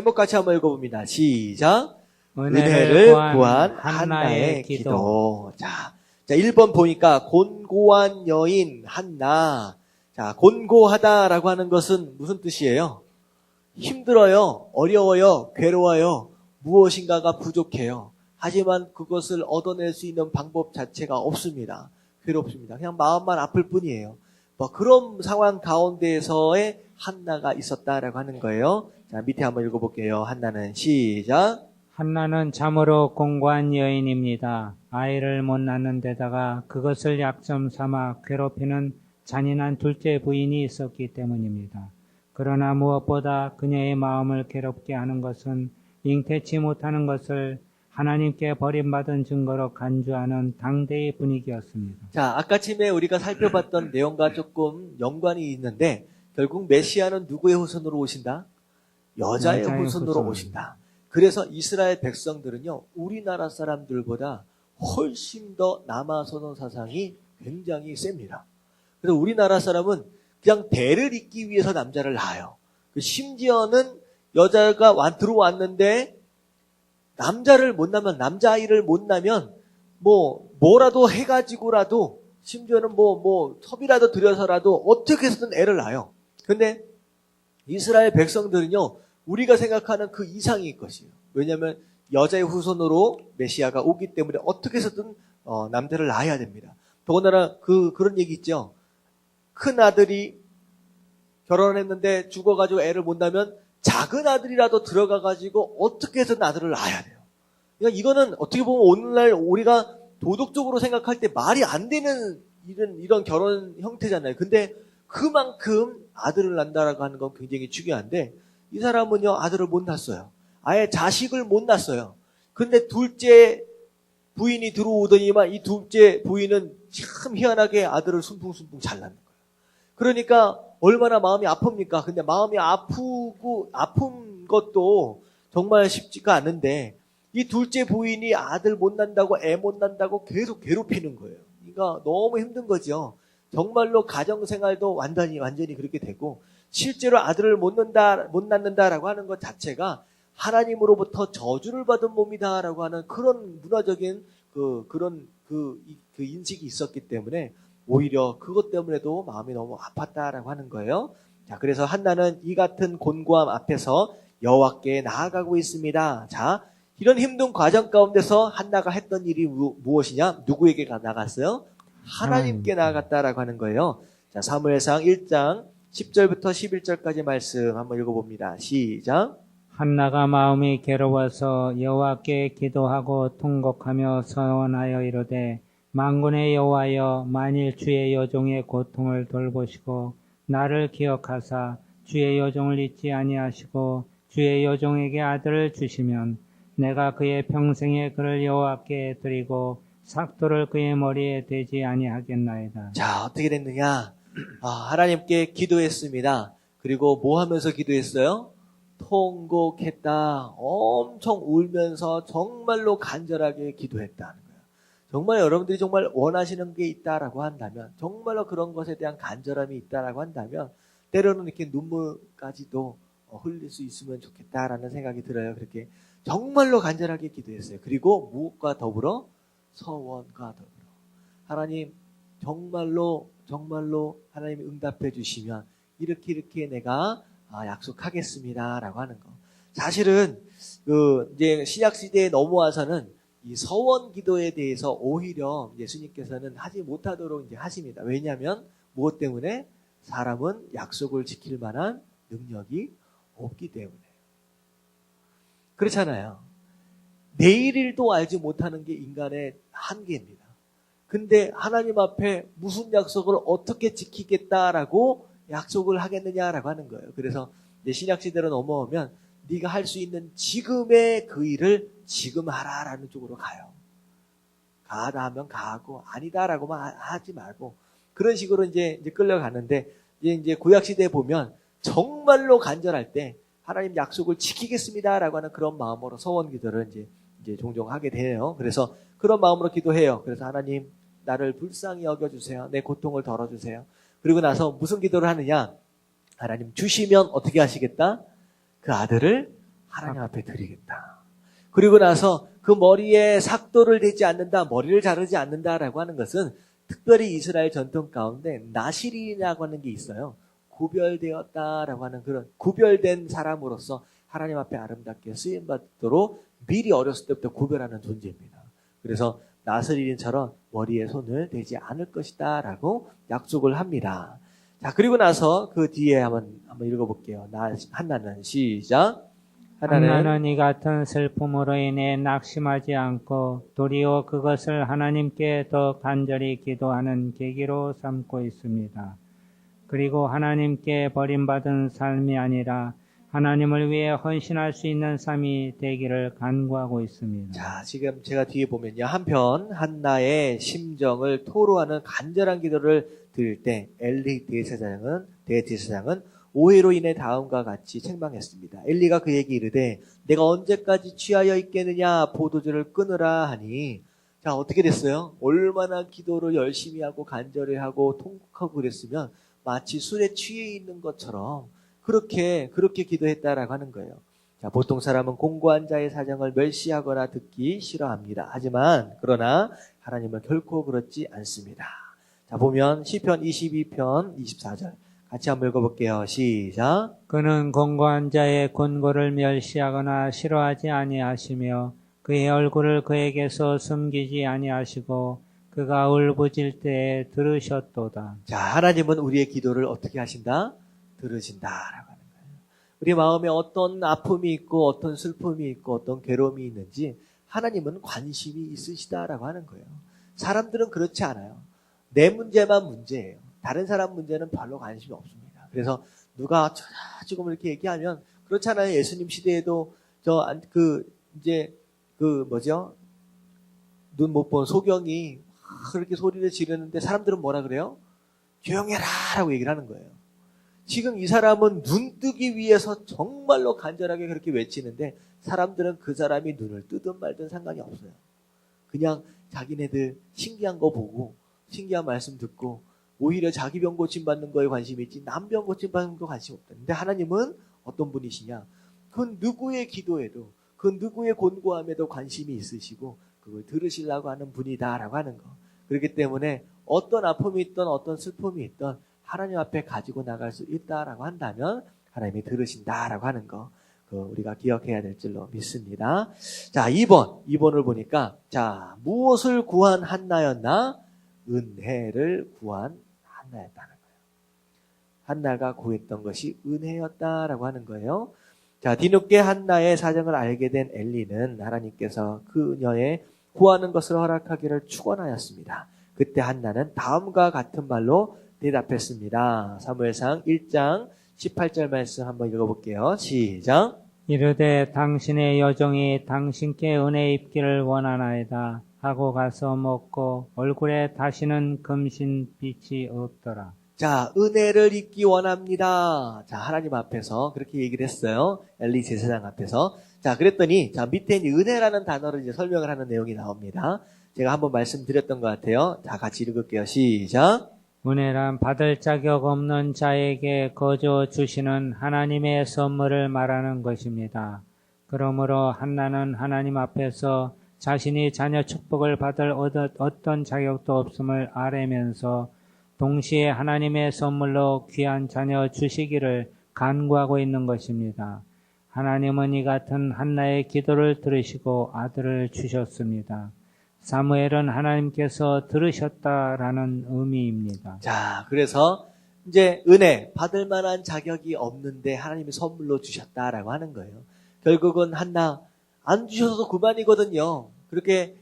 제목 같이 한번 읽어봅니다. 시작. 은혜를 구한 한나의 기도. 자, 1번 보니까 곤고한 여인 한나. 자, 곤고하다라고 하는 것은 무슨 뜻이에요? 힘들어요, 어려워요, 괴로워요, 무엇인가가 부족해요. 하지만 그것을 얻어낼 수 있는 방법 자체가 없습니다. 괴롭습니다. 그냥 마음만 아플 뿐이에요. 그런 상황 가운데에서의 한나가 있었다라고 하는 거예요. 자, 밑에 한번 읽어볼게요. 한나는 시작. 한나는 참으로 공고한 여인입니다. 아이를 못 낳는 데다가 그것을 약점 삼아 괴롭히는 잔인한 둘째 부인이 있었기 때문입니다. 그러나 무엇보다 그녀의 마음을 괴롭게 하는 것은 잉태치 못하는 것을 하나님께 버림받은 증거로 간주하는 당대의 분위기였습니다. 자, 아까쯤에 우리가 살펴봤던 내용과 조금 연관이 있는데 결국 메시아는 누구의 후손으로 오신다? 여자의 후손으로 오신다. 그래서 이스라엘 백성들은요, 우리나라 사람들보다 훨씬 더 남아선언 사상이 굉장히 셉니다. 그래서 우리나라 사람은 그냥 대를 잇기 위해서 남자를 낳아요. 심지어는 여자가 들어왔는데 남자를 못 낳으면, 남자아이를 못 낳으면 뭐라도 해가지고라도, 심지어는 섭이라도 들여서라도 어떻게 해서든 애를 낳아요. 근데 이스라엘 백성들은요, 우리가 생각하는 그 이상일 것이에요. 왜냐하면 여자의 후손으로 메시아가 오기 때문에 어떻게 해서든 남자를 낳아야 됩니다. 더군다나 그런 얘기 있죠. 큰 아들이 결혼했는데 죽어가지고 애를 못 낳으면 작은 아들이라도 들어가가지고 어떻게 해서든 아들을 낳아야 돼요. 그러니까 이거는 어떻게 보면 오늘날 우리가 도덕적으로 생각할 때 말이 안 되는 이런 결혼 형태잖아요. 근데 그만큼 아들을 낳는다라고 하는 건 굉장히 중요한데, 이 사람은요, 아들을 못 낳았어요. 아예 자식을 못 낳았어요. 근데 둘째 부인이 들어오더니만 이 둘째 부인은 참 희한하게 아들을 순풍순풍 잘 낳는 거예요. 그러니까 얼마나 마음이 아픕니까? 근데 마음이 아픈 것도 정말 쉽지가 않은데, 이 둘째 부인이 아들 못 낳는다고, 애 못 낳는다고 계속 괴롭히는 거예요. 그러니까 너무 힘든 거죠. 정말로 가정생활도 완전히 그렇게 되고, 실제로 아들을 못 낳는다라고 하는 것 자체가 하나님으로부터 저주를 받은 몸이다라고 하는 그런 문화적인 그런 인식이 있었기 때문에 오히려 그것 때문에도 마음이 너무 아팠다라고 하는 거예요. 자, 그래서 한나는 이 같은 곤고함 앞에서 여호와께 나아가고 있습니다. 자, 이런 힘든 과정 가운데서 한나가 했던 일이 무엇이냐? 누구에게 나갔어요? 하나님께 나아갔다라고 하는 거예요. 자, 사무엘상 1장 10절부터 11절까지 말씀 한번 읽어봅니다. 시작. 한나가 마음이 괴로워서 여호와께 기도하고 통곡하며 서원하여 이르되, 만군의 여호와여, 만일 주의 여종의 고통을 돌보시고 나를 기억하사 주의 여종을 잊지 아니하시고 주의 여종에게 아들을 주시면 내가 그의 평생에 그를 여호와께 드리고 삭도를 그의 머리에 대지 아니하겠나이다. 자, 어떻게 됐느냐? 하나님께 기도했습니다. 그리고 뭐 하면서 기도했어요? 통곡했다. 엄청 울면서 정말로 간절하게 기도했다는 거예요. 정말 여러분들이 정말 원하시는 게 있다라고 한다면, 정말로 그런 것에 대한 간절함이 있다라고 한다면, 때로는 이렇게 눈물까지도 흘릴 수 있으면 좋겠다라는 생각이 들어요. 그렇게 정말로 간절하게 기도했어요. 그리고 무엇과 더불어? 서원과 더불어. 하나님, 정말로 하나님이 응답해 주시면 이렇게 내가 약속하겠습니다라고 하는 거. 사실은 이제 신약 시대에 넘어와서는 이 서원 기도에 대해서 오히려 예수님께서는 하지 못하도록 이제 하십니다. 왜냐하면 무엇 때문에? 사람은 약속을 지킬 만한 능력이 없기 때문에. 그렇잖아요. 내일일도 알지 못하는 게 인간의 한계입니다. 근데 하나님 앞에 무슨 약속을 어떻게 지키겠다라고 약속을 하겠느냐라고 하는 거예요. 그래서 신약시대로 넘어오면 네가 할 수 있는 지금의 그 일을 지금 하라라는 쪽으로 가요. 가다 하면 가고 아니다라고만 하지 말고 그런 식으로 이제 끌려가는데, 이제 구약시대에 보면 정말로 간절할 때 하나님 약속을 지키겠습니다라고 하는 그런 마음으로 서원 기도를 이제 종종 하게 돼요. 그래서 그런 마음으로 기도해요. 그래서 하나님, 나를 불쌍히 여겨주세요. 내 고통을 덜어주세요. 그리고 나서 무슨 기도를 하느냐? 하나님 주시면 어떻게 하시겠다? 그 아들을 하나님 앞에 드리겠다. 그리고 나서 그 머리에 삭도를 대지 않는다, 머리를 자르지 않는다라고 하는 것은 특별히 이스라엘 전통 가운데 나시린이라고 하는 게 있어요. 구별되었다라고 하는 그런 구별된 사람으로서 하나님 앞에 아름답게 쓰임받도록 미리 어렸을 때부터 구별하는 존재입니다. 그래서 나스린처럼 머리에 손을 대지 않을 것이다 라고 약속을 합니다. 자, 그리고 나서 그 뒤에 한번 읽어볼게요. 한나는 시작. 한나는 이 같은 슬픔으로 인해 낙심하지 않고 도리어 그것을 하나님께 더 간절히 기도하는 계기로 삼고 있습니다. 그리고 하나님께 버림받은 삶이 아니라 하나님을 위해 헌신할 수 있는 삶이 되기를 간구하고 있습니다. 자, 지금 제가 뒤에 보면요. 한편 한나의 심정을 토로하는 간절한 기도를 드릴 때 엘리 대제사장은 오해로 인해 다음과 같이 책망했습니다. 엘리가 그에게 이르되 내가 언제까지 취하여 있겠느냐, 포도주를 끊으라 하니, 자, 어떻게 됐어요? 얼마나 기도를 열심히 하고 간절히 하고 통곡하고 그랬으면 마치 술에 취해 있는 것처럼 그렇게 기도했다라고 하는 거예요. 자, 보통 사람은 공고한 자의 사정을 멸시하거나 듣기 싫어합니다. 그러나 하나님은 결코 그렇지 않습니다. 자, 보면 시편 22편 24절 같이 한번 읽어볼게요. 시작. 그는 공고한 자의 권고를 멸시하거나 싫어하지 아니하시며 그의 얼굴을 그에게서 숨기지 아니하시고 그가 울부짖을 때에 들으셨도다. 자, 하나님은 우리의 기도를 어떻게 하신다? 들으신다라고 하는 거예요. 우리 마음에 어떤 아픔이 있고 어떤 슬픔이 있고 어떤 괴로움이 있는지 하나님은 관심이 있으시다라고 하는 거예요. 사람들은 그렇지 않아요. 내 문제만 문제예요. 다른 사람 문제는 별로 관심이 없습니다. 그래서 누가 지금 이렇게 얘기하면 그렇잖아요. 예수님 시대에도 눈 못 본 소경이 그렇게 소리를 지르는데 사람들은 뭐라 그래요? 조용해라 라고 얘기를 하는 거예요. 지금 이 사람은 눈 뜨기 위해서 정말로 간절하게 그렇게 외치는데 사람들은 그 사람이 눈을 뜨든 말든 상관이 없어요. 그냥 자기네들 신기한 거 보고 신기한 말씀 듣고 오히려 자기 병 고침 받는 거에 관심이 있지 남 병 고침 받는 거 관심 없다. 근데 하나님은 어떤 분이시냐? 그 누구의 기도에도 그 누구의 곤고함에도 관심이 있으시고 그걸 들으시려고 하는 분이다라고 하는 거. 그렇기 때문에 어떤 아픔이 있던 어떤 슬픔이 있던 하나님 앞에 가지고 나갈 수 있다라고 한다면 하나님이 들으신다라고 하는 거. 우리가 기억해야 될 줄로 믿습니다. 자, 2번을 보니까 자, 무엇을 구한 한나였나? 은혜를 구한 한나였다는 거예요. 한나가 구했던 것이 은혜였다라고 하는 거예요. 자, 뒤늦게 한나의 사정을 알게 된 엘리는 하나님께서 그녀의 구하는 것을 허락하기를 축원하였습니다. 그때 한나는 다음과 같은 말로 대답했습니다. 사무엘상 1장 18절 말씀 한번 읽어볼게요. 시작. 이르되 당신의 여종이 당신께 은혜 입기를 원하나이다 하고 가서 먹고 얼굴에 다시는 금신빛이 없더라. 자, 은혜를 입기 원합니다. 자, 하나님 앞에서 그렇게 얘기를 했어요. 엘리 제사장 앞에서. 자, 그랬더니 자, 밑에 은혜라는 단어를 이제 설명을 하는 내용이 나옵니다. 제가 한번 말씀드렸던 것 같아요. 자, 같이 읽을게요. 시작. 은혜란 받을 자격 없는 자에게 거저 주시는 하나님의 선물을 말하는 것입니다. 그러므로 한나는 하나님 앞에서 자신이 자녀 축복을 받을 어떤 자격도 없음을 아뢰면서 동시에 하나님의 선물로 귀한 자녀 주시기를 간구하고 있는 것입니다. 하나님은 이 같은 한나의 기도를 들으시고 아들을 주셨습니다. 사무엘은 하나님께서 들으셨다라는 의미입니다. 자, 그래서 이제 은혜 받을 만한 자격이 없는데 하나님이 선물로 주셨다라고 하는 거예요. 결국은 한나 안 주셔도 그만이거든요. 그렇게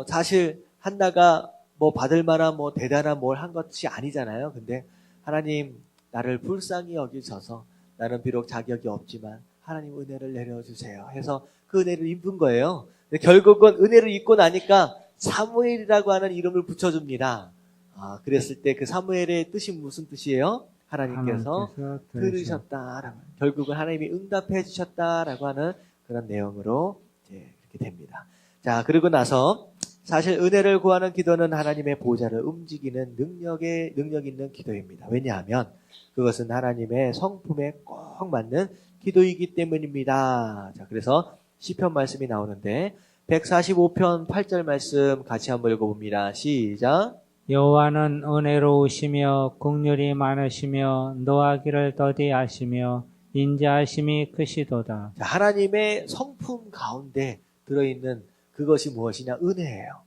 사실 한나가 받을 만한 대단한 뭘 한 것이 아니잖아요. 근데 하나님 나를 불쌍히 여기셔서 나는 비록 자격이 없지만 하나님 은혜를 내려주세요 해서 그 은혜를 입은 거예요. 근데 결국은 은혜를 입고 나니까 사무엘이라고 하는 이름을 붙여줍니다. 그랬을 때 그 사무엘의 뜻이 무슨 뜻이에요? 하나님께서 들으셨다. 결국은 하나님이 응답해 주셨다라고 하는 그런 내용으로 이제 이렇게 됩니다. 자, 그리고 나서 사실 은혜를 구하는 기도는 하나님의 보좌를 움직이는 능력 있는 기도입니다. 왜냐하면 그것은 하나님의 성품에 꼭 맞는 기도이기 때문입니다. 자, 그래서 시편 말씀이 나오는데 145편 8절 말씀 같이 한번 읽어봅니다. 시작. 여호와는 은혜로우시며 긍휼이 많으시며 노하기를 더디하시며 인자하심이 크시도다. 자, 하나님의 성품 가운데 들어있는 그것이 무엇이냐? 은혜예요.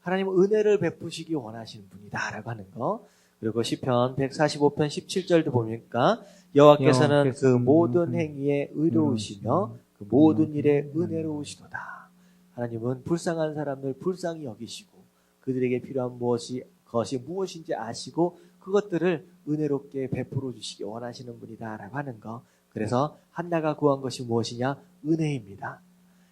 하나님은 은혜를 베푸시기 원하시는 분이다라고 하는 거. 그리고 시편 145편 17절도 보니까 여호와께서는 그 모든 행위에 의로우시며 그 모든 일에 은혜로우시도다. 하나님은 불쌍한 사람들 불쌍히 여기시고 그들에게 필요한 것이 무엇인지 아시고 그것들을 은혜롭게 베풀어 주시기 원하시는 분이다라고 하는 거. 그래서 한나가 구한 것이 무엇이냐? 은혜입니다.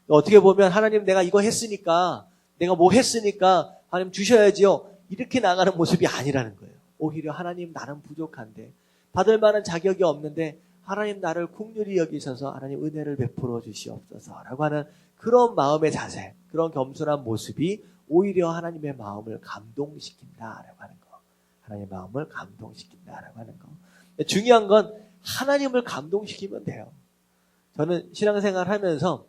어떻게 보면 하나님 내가 이거 했으니까 내가 뭐 했으니까 하나님 주셔야지요. 이렇게 나가는 모습이 아니라는 거예요. 오히려 하나님 나는 부족한데 받을 만한 자격이 없는데 하나님 나를 긍휼히 여기셔서 하나님 은혜를 베풀어 주시옵소서라고 하는 그런 마음의 자세, 그런 겸손한 모습이 오히려 하나님의 마음을 감동시킨다라고 하는 거. 하나님의 마음을 감동시킨다라고 하는 거. 중요한 건 하나님을 감동시키면 돼요. 저는 신앙생활 하면서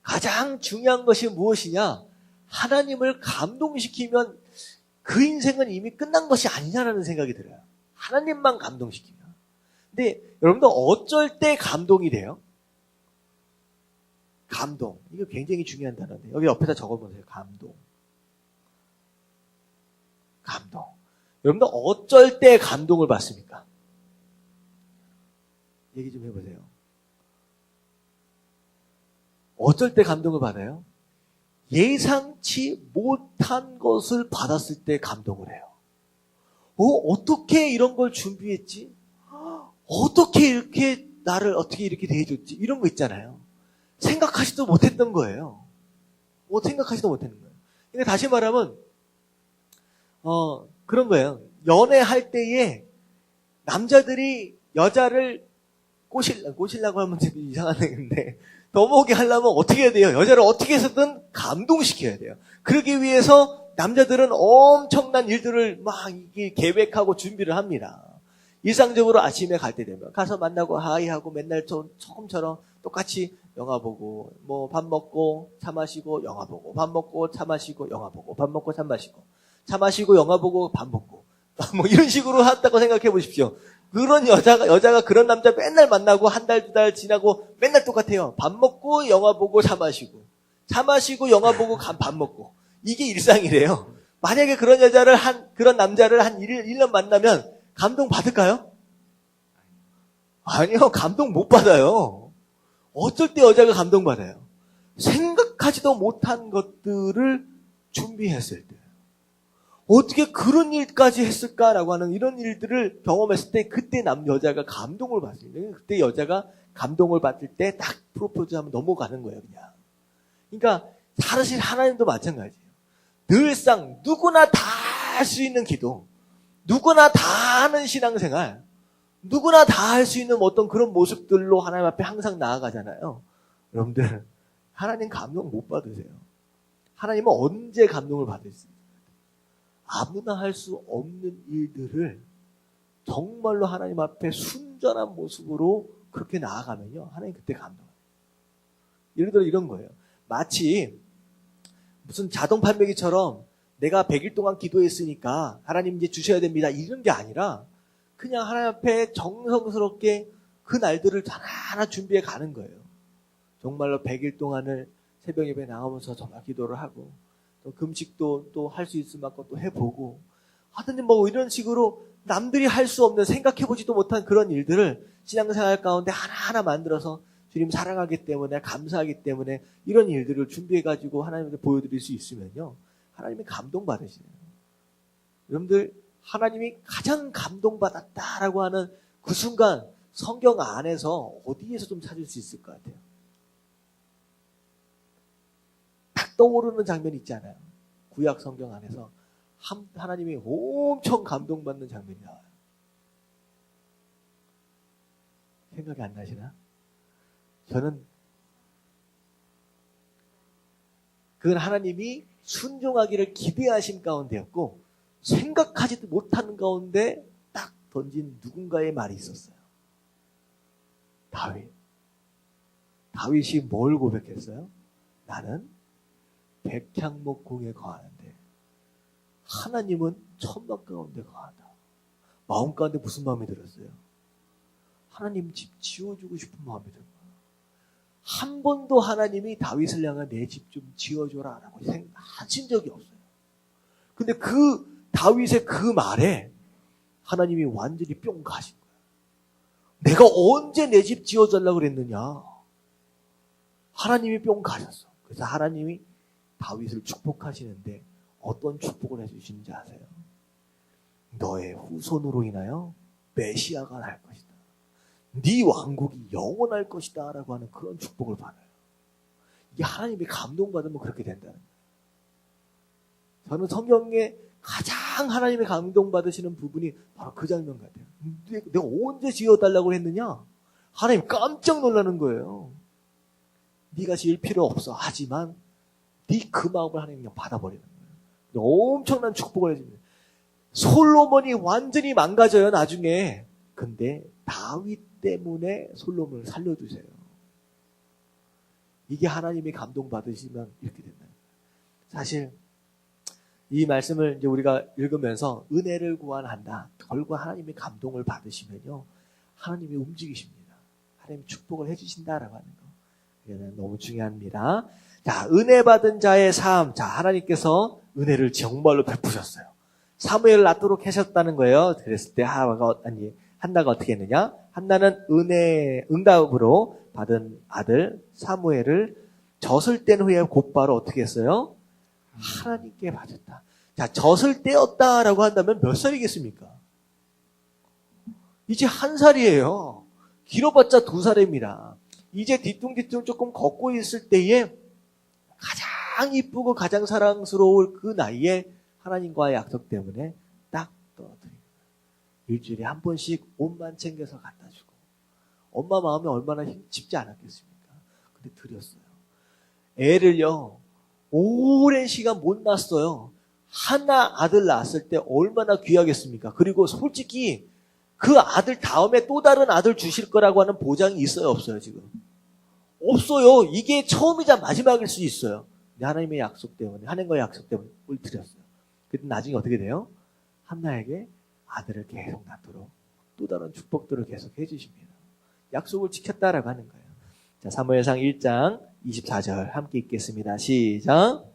가장 중요한 것이 무엇이냐? 하나님을 감동시키면 그 인생은 이미 끝난 것이 아니냐라는 생각이 들어요. 하나님만 감동시키면. 근데 여러분들 어쩔 때 감동이 돼요? 감동. 이거 굉장히 중요한 단어인데 여기 옆에다 적어보세요. 감동. 감동. 여러분들 어쩔 때 감동을 받습니까? 얘기 좀 해보세요. 어쩔 때 감동을 받아요? 예상치 못한 것을 받았을 때 감동을 해요. 어떻게 이런 걸 준비했지? 어떻게 이렇게 나를 어떻게 이렇게 대해줬지? 이런 거 있잖아요. 생각하지도 못했던 거예요. 생각하지도 못했는 거예요. 그러니까 다시 말하면 그런 거예요. 연애할 때에 남자들이 여자를 꼬시려고 하면 되게 이상한데 넘어오게 하려면 어떻게 해야 돼요? 여자를 어떻게 해서든 감동시켜야 돼요. 그러기 위해서 남자들은 엄청난 일들을 막 이게 계획하고 준비를 합니다. 일상적으로 아침에 갈 때 되면 가서 만나고 하이하고 맨날 처음처럼 똑같이 영화 보고 뭐 밥 먹고 차 마시고 영화 보고 밥 먹고 차 마시고 영화 보고 밥 먹고 차 마시고 차 마시고 영화 보고 밥 먹고 뭐 이런 식으로 한다고 생각해 보십시오. 그런 여자가 그런 남자 맨날 만나고 한 달, 두 달 지나고 맨날 똑같아요. 밥 먹고 영화 보고 차 마시고 영화 보고 밥 먹고 이게 일상이래요. 만약에 그런 남자를 한 1년 만나면 감동 받을까요? 아니요, 감동 못 받아요. 어쩔 때 여자가 감동 받아요? 생각하지도 못한 것들을 준비했을 때. 어떻게 그런 일까지 했을까라고 하는 이런 일들을 경험했을 때 그때 여자가 감동을 받습니다. 그때 여자가 감동을 받을 때 딱 프로포즈하면 넘어가는 거예요, 그냥. 그러니까 사실 하나님도 마찬가지예요. 늘상 누구나 다 할 수 있는 기도, 누구나 다 하는 신앙생활, 누구나 다 할 수 있는 어떤 그런 모습들로 하나님 앞에 항상 나아가잖아요. 여러분들 하나님 감동 못 받으세요. 하나님은 언제 감동을 받을 수 있어요? 아무나 할 수 없는 일들을 정말로 하나님 앞에 순전한 모습으로 그렇게 나아가면요, 하나님 그때 감동해요. 예를 들어 이런 거예요. 마치 무슨 자동 판매기처럼 내가 100일 동안 기도했으니까 하나님 이제 주셔야 됩니다, 이런 게 아니라 그냥 하나님 앞에 정성스럽게 그 날들을 하나하나 준비해 가는 거예요. 정말로 100일 동안을 새벽 예배 나가면서 정말 기도를 하고 또 금식도 또 할 수 있을 만큼 또 해보고 하여튼 뭐 이런 식으로 남들이 할 수 없는 생각해보지도 못한 그런 일들을 신앙생활 가운데 하나하나 만들어서 주님 사랑하기 때문에 감사하기 때문에 이런 일들을 준비해가지고 하나님께 보여드릴 수 있으면요, 하나님이 감동받으시네요. 여러분들 하나님이 가장 감동받았다라고 하는 그 순간 성경 안에서 어디에서 좀 찾을 수 있을 것 같아요? 딱 떠오르는 장면이 있잖아요. 구약 성경 안에서 하나님이 엄청 감동받는 장면이 나와요. 생각이 안 나시나? 저는 그건 하나님이 순종하기를 기대하신 가운데였고 생각하지도 못하는 가운데 딱 던진 누군가의 말이 있었어요. 다윗이 뭘 고백했어요? 나는 백향목궁에 거하는데 하나님은 천막 가운데 거하다. 마음 가운데 무슨 마음이 들었어요? 하나님 집 지어주고 싶은 마음이 들어요. 한 번도 하나님이 다윗을 향해 내 집 좀 지어줘라 라고 생각하신 적이 없어요. 근데 그 다윗의 그 말에 하나님이 완전히 뿅 가신 거예요. 내가 언제 내 집 지어달라고 그랬느냐? 하나님이 뿅 가셨어. 그래서 하나님이 다윗을 축복하시는데 어떤 축복을 해주시는지 아세요? 너의 후손으로 인하여 메시아가 날 것이다. 네 왕국이 영원할 것이다 라고 하는 그런 축복을 받아요. 이게 하나님이 감동받으면 그렇게 된다는 거예요. 저는 성경에 가장 하나님의 감동받으시는 부분이 바로 그 장면 같아요. 내가 언제 지어달라고 했느냐? 하나님 깜짝 놀라는 거예요. 네가 지을 필요 없어. 하지만 네 그 마음을 하나님 그냥 받아버리는 거예요. 엄청난 축복을 해줍니다. 솔로몬이 완전히 망가져요, 나중에. 근데 다윗 때문에 솔로몬을 살려주세요. 이게 하나님이 감동받으시면 이렇게 된다. 사실 이 말씀을 이제 우리가 읽으면서 은혜를 구한한다. 결국 하나님의 감동을 받으시면요, 하나님이 움직이십니다. 하나님이 축복을 해주신다라고 하는 거. 이거는 너무 중요합니다. 자, 은혜 받은 자의 삶. 자, 하나님께서 은혜를 정말로 베푸셨어요. 사무엘을 낳도록 하셨다는 거예요. 그랬을 때 한나가 어떻게 했느냐? 한나는 응답으로 받은 아들 사무엘을 젖을 뗀 후에 곧바로 어떻게 했어요? 하나님께 받았다. 자, 젖을 떼었다라고 한다면 몇 살이겠습니까? 이제 1살이에요. 길어봤자 2살입니다. 이제 뒤뚱뒤뚱 조금 걷고 있을 때에 가장 이쁘고 가장 사랑스러울 그 나이에 하나님과의 약속 때문에 딱 떨어뜨립니다. 일주일에 한 번씩 옷만 챙겨서 갖다 주고, 엄마 마음이 얼마나 힘집지 않았겠습니까? 근데 드렸어요. 애를요, 오랜 시간 못 낳았어요. 하나 아들 낳았을 때 얼마나 귀하겠습니까? 그리고 솔직히 그 아들 다음에 또 다른 아들 주실 거라고 하는 보장이 있어요, 없어요, 지금? 없어요. 이게 처음이자 마지막일 수 있어요. 근데 하나님의 약속 때문에, 하나님과의 약속 때문에 드렸어요. 근데 나중에 어떻게 돼요? 한나에게 아들을 계속 낳도록 또 다른 축복들을 계속 해주십니다. 약속을 지켰다라고 하는 거예요. 자, 사무엘상 1장 24절 함께 읽겠습니다. 시작.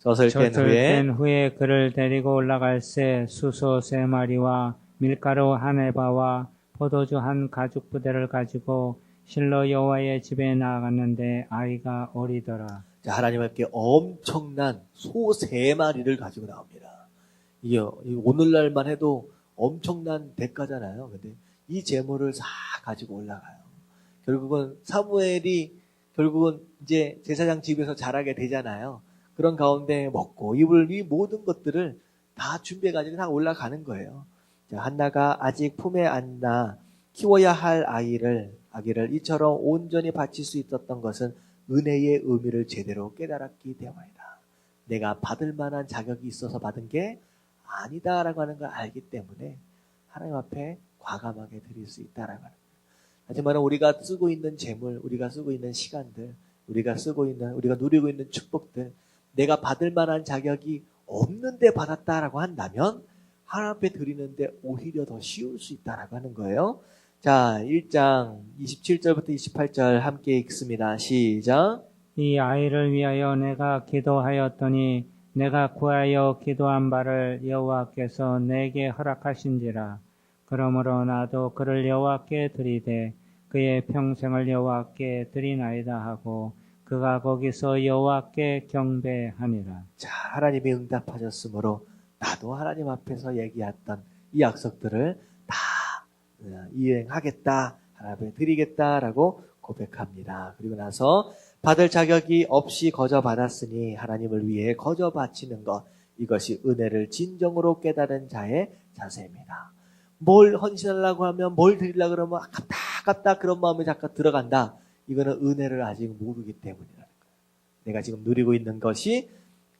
젖을 뗀 후에 그를 데리고 올라갈새 수소 3마리와 밀가루 1에바와 포도주 1가죽 부대를 가지고 실로 여호와의 집에 나아갔는데 아이가 어리더라. 자, 하나님 함께 엄청난 소 3마리를 가지고 나옵니다. 이게 오늘날만 해도 엄청난 대가잖아요. 근데 이 재물을 다 가지고 올라가요. 결국은 사무엘이 이제 제사장 집에서 자라게 되잖아요. 그런 가운데 먹고 입을 이 모든 것들을 다 준비해가지고 다 올라가는 거예요. 자, 한나가 아직 품에 안나 키워야 할 아기를 이처럼 온전히 바칠 수 있었던 것은 은혜의 의미를 제대로 깨달았기 때문이다. 내가 받을 만한 자격이 있어서 받은 게 아니다라고 하는 걸 알기 때문에 하나님 앞에 과감하게 드릴 수 있다라고 하는 거예요. 하지만 우리가 쓰고 있는 재물, 우리가 쓰고 있는 시간들, 우리가 누리고 있는 축복들, 내가 받을 만한 자격이 없는데 받았다라고 한다면 하나님 앞에 드리는데 오히려 더 쉬울 수 있다라고 하는 거예요. 자, 1장 27절부터 28절 함께 읽습니다. 시작. 이 아이를 위하여 내가 기도하였더니 내가 구하여 기도한 바를 여호와께서 내게 허락하신지라. 그러므로 나도 그를 여호와께 드리되 그의 평생을 여호와께 드리나이다 하고 그가 거기서 여호와께 경배하니라. 자, 하나님이 응답하셨으므로 나도 하나님 앞에서 얘기했던 이 약속들을 다 이행하겠다, 하나님 앞에 드리겠다라고 고백합니다. 그리고 나서 받을 자격이 없이 거저 받았으니 하나님을 위해 거저 바치는 것, 이것이 은혜를 진정으로 깨달은 자의 자세입니다. 뭘 헌신하려고 하면, 뭘 드리려고 그러면 아깝다 그런 마음이 잠깐 들어간다. 이거는 은혜를 아직 모르기 때문이라는 거예요. 내가 지금 누리고 있는 것이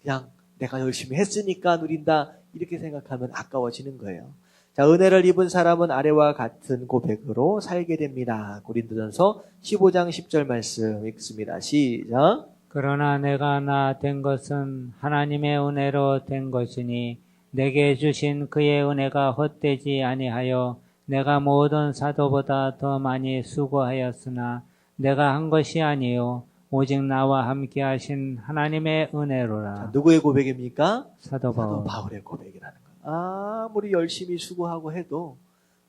그냥 내가 열심히 했으니까 누린다, 이렇게 생각하면 아까워지는 거예요. 자, 은혜를 입은 사람은 아래와 같은 고백으로 살게 됩니다. 고린도전서 15장 10절 말씀 읽습니다. 시작. 그러나 내가 나 된 것은 하나님의 은혜로 된 것이니 내게 주신 그의 은혜가 헛되지 아니하여 내가 모든 사도보다 더 많이 수고하였으나 내가 한 것이 아니요 오직 나와 함께 하신 하나님의 자, 은혜로라. 누구의 고백입니까? 사도 바울. 바울의 고백이라는 거예요. 아무리 열심히 수고하고 해도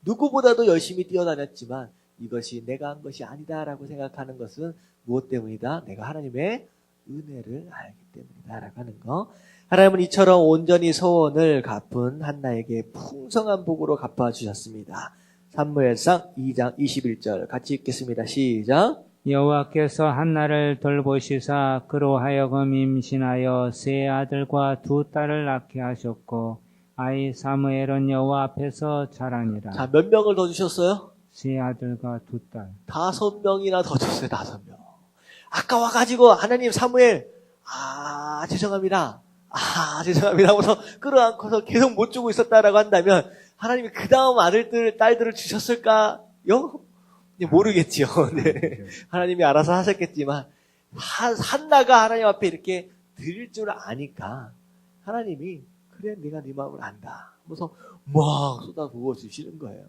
누구보다도 열심히 뛰어다녔지만 이것이 내가 한 것이 아니다라고 생각하는 것은 무엇 때문이다? 내가 하나님의 은혜를 알기 때문이다라고 하는 거. 하나님은 이처럼 온전히 소원을 갚은 한나에게 풍성한 복으로 갚아주셨습니다. 사무엘상 2장 21절 같이 읽겠습니다. 시작. 여호와께서 한나를 돌보시사 그로 하여금 임신하여 세 아들과 두 딸을 낳게 하셨고 아이 사무엘은 여호와 앞에서 자라니라. 자, 몇 명을 더 주셨어요? 세 아들과 두 딸. 5명이나 더 줬어요. 5명. 아까 와가지고 하나님 사무엘 죄송합니다. 죄송합니다 하고서 끌어안고서 계속 못 주고 있었다라고 한다면 하나님이 그 다음 아들들 딸들을 주셨을까요? 모르겠지요. 네. 하나님이 알아서 하셨겠지만 한나가 하나님 앞에 이렇게 드릴 줄 아니까 하나님이 그래 내가 네 마음을 안다 하면서 막 쏟아 부어 주시는 거예요.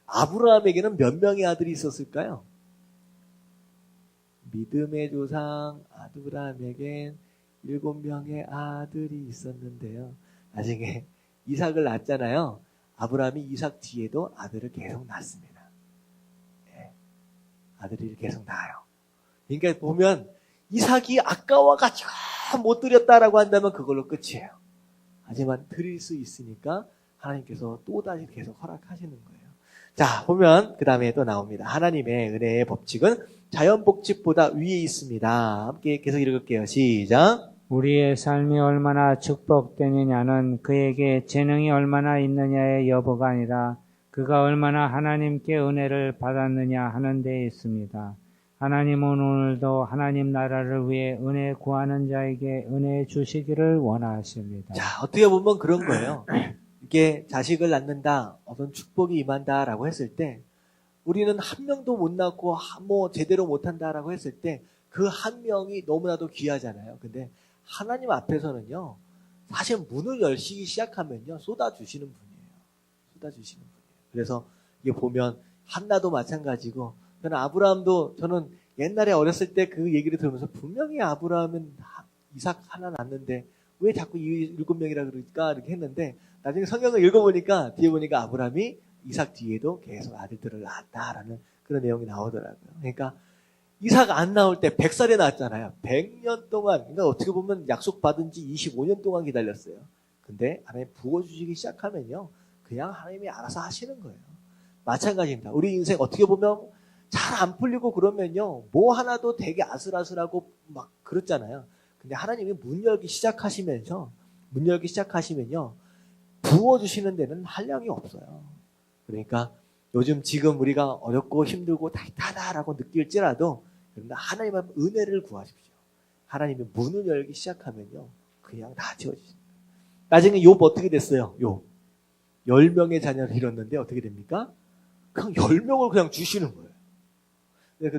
아브라함에게는 몇 명의 아들이 있었을까요? 믿음의 조상 아브라함에겐 7명의 아들이 있었는데요. 나중에 이삭을 낳았잖아요. 아브라함이 이삭 뒤에도 아들을 계속 낳습니다. 네. 아들이 계속 낳아요. 그러니까 보면 이삭이 아까워가지고 못 드렸다라고 한다면 그걸로 끝이에요. 하지만 드릴 수 있으니까 하나님께서 또다시 계속 허락하시는 거예요. 자, 보면 그 다음에 또 나옵니다. 하나님의 은혜의 법칙은 자연복칙보다 위에 있습니다. 함께 계속 읽을게요. 시작. 우리의 삶이 얼마나 축복되느냐는 그에게 재능이 얼마나 있느냐의 여부가 아니라 그가 얼마나 하나님께 은혜를 받았느냐 하는 데 있습니다. 하나님은 오늘도 하나님 나라를 위해 은혜 구하는 자에게 은혜 주시기를 원하십니다. 자, 어떻게 보면 그런 거예요. 이게 자식을 낳는다, 어떤 축복이 임한다라고 했을 때 우리는 한 명도 못 낳고 제대로 못한다라고 했을 때 그 한 명이 너무나도 귀하잖아요. 근데 하나님 앞에서는요, 사실 문을 열시기 시작하면요, 쏟아주시는 분이에요. 쏟아주시는 분이에요. 그래서 이게 보면 한나도 마찬가지고, 저는 아브라함도 저는 옛날에 어렸을 때 그 얘기를 들으면서 분명히 아브라함은 이삭 하나 낳는데 왜 자꾸 7명이라 그럴까 이렇게 했는데 나중에 성경을 읽어보니까 뒤에 보니까 아브라함이 이삭 뒤에도 계속 아들들을 낳았다라는 그런 내용이 나오더라고요. 그러니까 이삭 안 나올 때 100살에 낳았잖아요. 100년 동안, 그러니까 어떻게 보면 약속받은 지 25년 동안 기다렸어요. 근데 하나님 부어주시기 시작하면요, 그냥 하나님이 알아서 하시는 거예요. 마찬가지입니다. 우리 인생 어떻게 보면 잘 안 풀리고 그러면요, 뭐 하나도 되게 아슬아슬하고 막 그렇잖아요. 근데 하나님이 문 열기 시작하시면요, 부어주시는 데는 한량이 없어요. 그러니까 요즘 지금 우리가 어렵고 힘들고 타이트하다라고 느낄지라도 하나님 앞에 은혜를 구하십시오. 하나님이 문을 열기 시작하면요, 그냥 다 채워주십니다. 나중에 욥 어떻게 됐어요? 욥 10명의 자녀를 잃었는데 어떻게 됩니까? 그냥 10명을 그냥 주시는 거예요.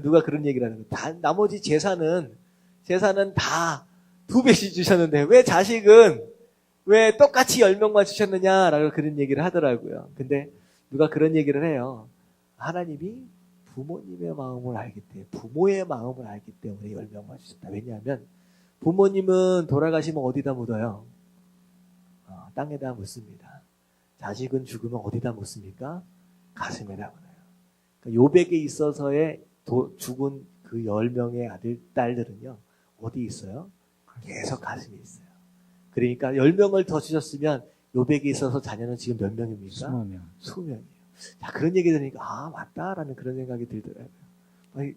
누가 그런 얘기를 하는 거예요. 나머지 재산은 다 2배씩 주셨는데 왜 자식은 왜 똑같이 10명만 주셨느냐라고 그런 얘기를 하더라고요. 근데 누가 그런 얘기를 해요. 하나님이 부모님의 마음을 알기 때문에, 부모의 마음을 알기 때문에 10명만 주셨다. 왜냐하면 부모님은 돌아가시면 어디다 묻어요? 땅에다 묻습니다. 자식은 죽으면 어디다 묻습니까? 가슴에다 묻어요. 그러니까 요백에 있어서의 죽은 그 10명의 아들, 딸들은요, 어디 있어요? 계속 가슴에 있어요. 그러니까 10명을 더 주셨으면 요백에 있어서 자녀는 지금 몇 명입니까? 20명. 20명이에요. 자, 그런 얘기 들으니까 맞다라는 그런 생각이 들더라고요.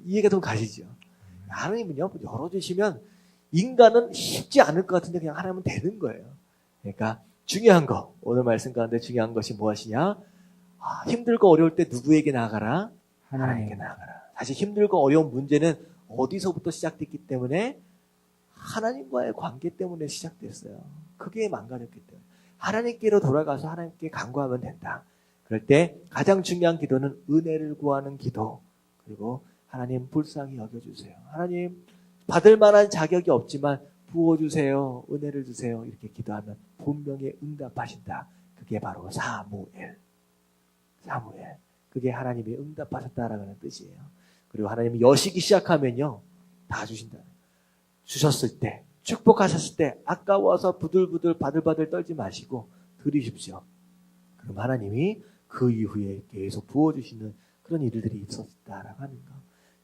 이해가 좀 가시죠? 하나님은요, 열어주시면 인간은 쉽지 않을 것 같은데 그냥 하나님은 되는 거예요. 그러니까 중요한 거, 오늘 말씀 가운데 중요한 것이 무엇이냐? 힘들고 어려울 때 누구에게 나아가라? 하나님께 나아가라. 사실 힘들고 어려운 문제는 어디서부터 시작됐기 때문에 하나님과의 관계 때문에 시작됐어요. 그게 망가졌기 때문에. 하나님께로 돌아가서 하나님께 간구하면 된다. 그럴 때 가장 중요한 기도는 은혜를 구하는 기도. 그리고 하나님 불쌍히 여겨주세요. 하나님 받을 만한 자격이 없지만 부어주세요. 은혜를 주세요. 이렇게 기도하면 분명히 응답하신다. 그게 바로 사무엘. 그게 하나님이 응답하셨다라는 뜻이에요. 그리고 하나님이 여시기 시작하면요. 다 주신다. 주셨을 때, 축복하셨을 때 아까워서 부들부들 바들바들 떨지 마시고 드리십시오. 그럼 하나님이 그 이후에 계속 부어주시는 그런 일들이 있었다라고 하는 거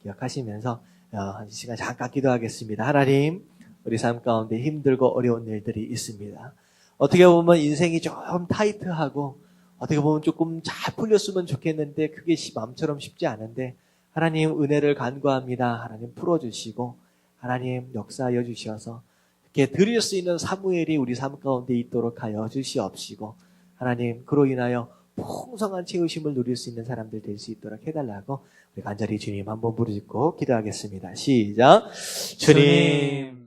기억하시면서 한 시간 잠깐 기도하겠습니다. 하나님, 우리 삶 가운데 힘들고 어려운 일들이 있습니다. 어떻게 보면 인생이 좀 타이트하고 어떻게 보면 조금 잘 풀렸으면 좋겠는데 그게 마음처럼 쉽지 않은데 하나님 은혜를 간구합니다. 하나님 풀어주시고 하나님 역사하여 주셔서 이렇게 드릴 수 있는 사무엘이 우리 삶 가운데 있도록 하여 주시옵시고 하나님 그로 인하여 풍성한 채우심을 누릴 수 있는 사람들 될 수 있도록 해달라고 우리 간절히 주님 한번 부르짖고 기도하겠습니다. 시작. 주님